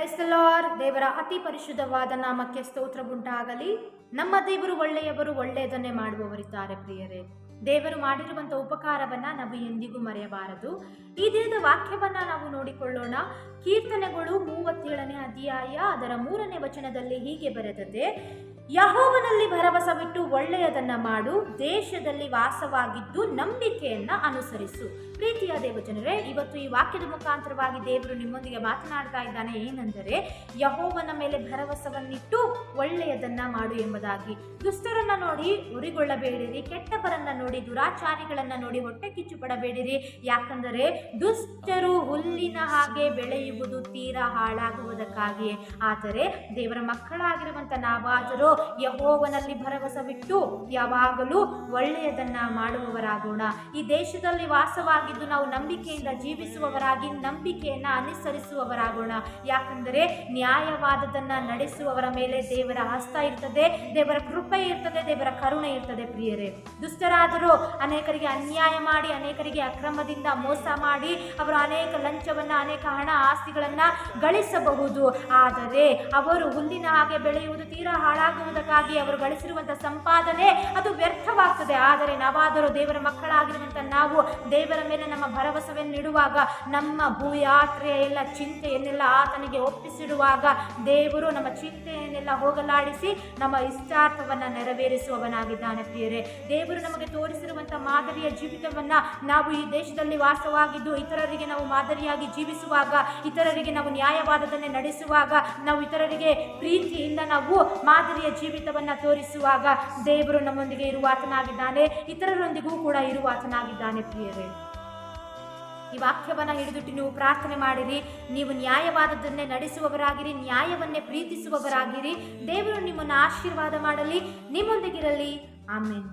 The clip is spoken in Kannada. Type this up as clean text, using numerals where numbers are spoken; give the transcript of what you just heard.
Praise the lord. ದೇವರ ಅತಿ ಪರಿಶುದ್ಧವಾದ ನಾಮಕ್ಕೆ ಸ್ತೋತ್ರವುಂಟಾಗಲಿ. ನಮ್ಮ ದೇವರು ಒಳ್ಳೆಯವರು, ಒಳ್ಳೆಯದನ್ನೇ ಮಾಡುವವರಿದ್ದಾರೆ. ಪ್ರಿಯರೇ, ದೇವರು ಮಾಡಿರುವಂಥ ಉಪಕಾರವನ್ನ ನಾವು ಎಂದಿಗೂ ಮರೆಯಬಾರದು. ಈ ದಿನದ ವಾಕ್ಯವನ್ನ ನಾವು ನೋಡಿಕೊಳ್ಳೋಣ. ಕೀರ್ತನೆಗಳು 37ನೇ ಅಧ್ಯಾಯ ಅದರ 3ನೇ ವಚನದಲ್ಲಿ ಹೀಗೆ ಬರೆದದೆ: ಯೆಹೋವನಲ್ಲಿ ಭರವಸವಿಟ್ಟು ಒಳ್ಳೆಯದನ್ನ ಮಾಡು, ದೇಶದಲ್ಲಿ ವಾಸವಾಗಿದ್ದು ನಂಬಿಕೆಯನ್ನ ಅನುಸರಿಸು. ಪ್ರೀತಿಯ ದೇವಜನರೇ, ಇವತ್ತು ಈ ವಾಕ್ಯದ ಮುಖಾಂತರವಾಗಿ ದೇವರು ನಿಮ್ಮೊಂದಿಗೆ ಮಾತನಾಡ್ತಾ ಇದ್ದಾನೆ. ಏನೆಂದರೆ, ಯೆಹೋವನ ಮೇಲೆ ಭರವಸವನ್ನಿಟ್ಟು ಒಳ್ಳೆಯದನ್ನ ಮಾಡು ಎಂಬುದಾಗಿ. ದುಷ್ಟರನ್ನ ನೋಡಿ ಉರಿಗೊಳ್ಳಬೇಡಿರಿ, ಕೆಟ್ಟವರನ್ನ ನೋಡಿ, ದುರಾಚಾರಿಗಳನ್ನ ನೋಡಿ ಹೊಟ್ಟೆ ಕಿಚ್ಚು ಪಡಬೇಡಿರಿ. ಯಾಕಂದರೆ ದುಷ್ಟರು ಹುಲ್ಲಿನ ಹಾಗೆ ಬೆಳೆಯುವುದು ತೀರಾ ಹಾಳಾಗುವುದಕ್ಕಾಗಿಯೇ. ಆದರೆ ದೇವರ ಮಕ್ಕಳಾಗಿರುವಂತ ನಾವಾದರೂ ಯೆಹೋವನಲ್ಲಿ ಭರವಸವಿಟ್ಟು ಯಾವಾಗಲೂ ಒಳ್ಳೆಯದನ್ನ ಮಾಡುವವರಾಗೋಣ. ಈ ದೇಶದಲ್ಲಿ ವಾಸವಾಗಿದ್ದು ನಾವು ನಂಬಿಕೆಯಿಂದ ಜೀವಿಸುವವರಾಗಿ ನಂಬಿಕೆಯನ್ನ ಅನುಸರಿಸುವವರಾಗೋಣ. ಯಾಕಂದರೆ ನ್ಯಾಯವಾದದನ್ನ ನಡೆಸುವವರ ಮೇಲೆ ದೇವರ ಹಸ್ತ ಇರ್ತದೆ, ದೇವರ ಕೃಪೆ ಇರ್ತದೆ, ದೇವರ ಕರುಣೆ ಇರ್ತದೆ. ಪ್ರಿಯರೇ, ದುಷ್ಟರಾದರೂ ಅನೇಕರಿಗೆ ಅನ್ಯಾಯ ಮಾಡಿ, ಅನೇಕರಿಗೆ ಅಕ್ರಮದಿಂದ ಮೋಸ ಮಾಡಿ, ಅವರು ಅನೇಕ ಲಂಚವನ್ನ, ಅನೇಕ ಹಣ ಆಸ್ತಿಗಳನ್ನ ಗಳಿಸಬಹುದು. ಆದರೆ ಅವರು ಹುಲ್ಲಿನ ಹಾಗೆ ಬೆಳೆಯುವುದು ತೀರಾ ಹಾಳಾಗುವುದಕ್ಕಾಗಿ ಅವರು ಗಳಿಸಿರುವಂತಹ ಸಂಪಾದನೆ ಅದು ವ್ಯರ್ಥವಾಗ್ತದೆ. ಆದರೆ ನಾವಾದರೂ ದೇವರ ಮಕ್ಕಳಾಗಿರುವಂತ ನಾವು ದೇವರ ಮೇಲೆ ನಮ್ಮ ಭರವಸೆಯನ್ನಿಡುವಾಗ, ನಮ್ಮ ಭೂಯಾತ್ರೆಯ ಎಲ್ಲ ಚಿಂತೆಯನ್ನೆಲ್ಲ ಆತನಿಗೆ ಒಪ್ಪಿಸಿಡುವಾಗ, ದೇವರು ನಮ್ಮ ಚಿಂತೆಯನ್ನೆಲ್ಲ ಹೋಗಲಾಡಿಸಿ ನಮ್ಮ ಇಷ್ಟಾರ್ಥವನ್ನ ನೆರವೇರಿಸುವವನಾಗಿದ್ದಾನೆ. ಪ್ರಿಯರೇ, ದೇವರು ನಮಗೆ ತೋರಿಸಿರುವಂತಹ ಮಾದರಿಯ ಜೀವಿತವನ್ನ ನಾವು ಈ ದೇಶದಲ್ಲಿ ವಾಸವಾಗಿದ್ದು ಇತರರಿಗೆ ನಾವು ಮಾದರಿಯಾಗಿ ಜೀವಿಸುವಾಗ, ಇತರರಿಗೆ ನಾವು ನ್ಯಾಯವಾದದನ್ನೇ ನಡೆಸುವಾಗ, ನಾವು ಇತರರಿಗೆ ಪ್ರೀತಿಯಿಂದ ನಾವು ಮಾದರಿಯ ಜೀವಿತವನ್ನ ತೋರಿಸುವಾಗ ದೇವರು ನಮ್ಮೊಂದಿಗೆ ಇರುವಾತನಾಗಿದ್ದಾನೆ, ಇತರರೊಂದಿಗೂ ಕೂಡ ಇರುವಾತನಾಗಿದ್ದಾನೆ. ಪ್ರಿಯರೇ, ಈ ವಾಕ್ಯವನ್ನ ಹಿಡಿದುಟ್ಟು ನೀವು ಪ್ರಾರ್ಥನೆ ಮಾಡಿರಿ. ನೀವು ನ್ಯಾಯವಾದದನ್ನೇ ನಡೆಸುವವರಾಗಿರಿ, ನ್ಯಾಯವನ್ನೇ ಪ್ರೀತಿಸುವವರಾಗಿರಿ. ದೇವರು ನಿಮ್ಮನ್ನು ಆಶೀರ್ವಾದ ಮಾಡಲಿ, ನಿಮ್ಮೊಂದಿಗಿರಲಿ. ಆಮೆನ್.